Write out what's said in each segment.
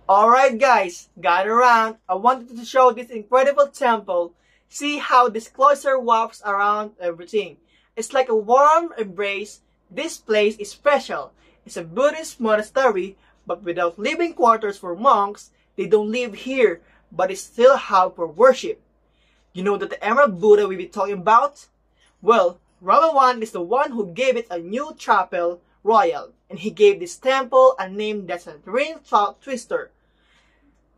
Alright guys, gather around. I wanted to show this incredible temple. See how this cloister wraps around everything. It's like a warm embrace. This place is special. It's a Buddhist monastery, but without living quarters for monks. They don't live here, but it's still a hub for worship. You know that the Emerald Buddha we'll be talking about? Well, Rama I is the one who gave it a new chapel royal, and he gave this temple a name that's a ring cloud twister.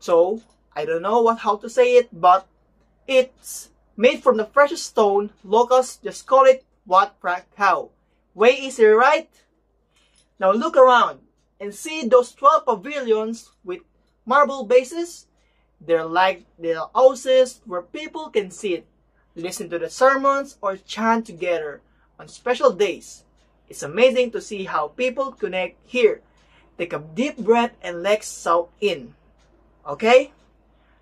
So, I don't know how to say it, but it's made from the precious stone. Locals just call it Wat Phra Kaew. Way easier, right? Now look around and see those 12 pavilions with marble bases. They're like little houses where people can sit, listen to the sermons, or chant together on special days. It's amazing to see how people connect here. Take a deep breath and let's soak in. Okay?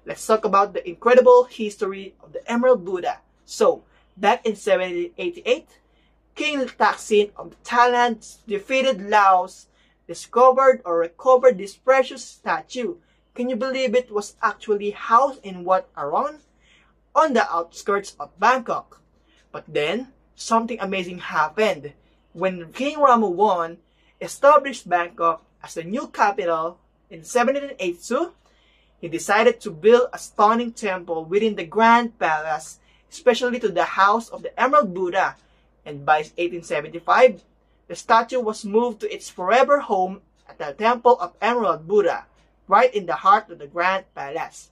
Let's talk about the incredible history of the Emerald Buddha. So, back in 1788, King Taksin of Thailand defeated Laos, discovered or recovered this precious statue. Can you believe it was actually housed in Wat Arong, on the outskirts of Bangkok? But then, something amazing happened. When King Rama I established Bangkok as the new capital in 1782, he decided to build a stunning temple within the Grand Palace, especially to the house of the Emerald Buddha. And by 1875, the statue was moved to its forever home at the Temple of Emerald Buddha, right in the heart of the Grand Palace.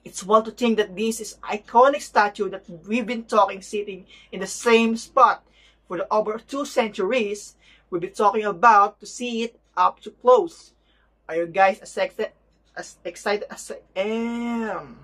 It's wild to think that this is an iconic statue that we've been talking sitting in the same spot for the over 2 centuries. We'll be talking about to see it up to close. Are you guys as excited as I am?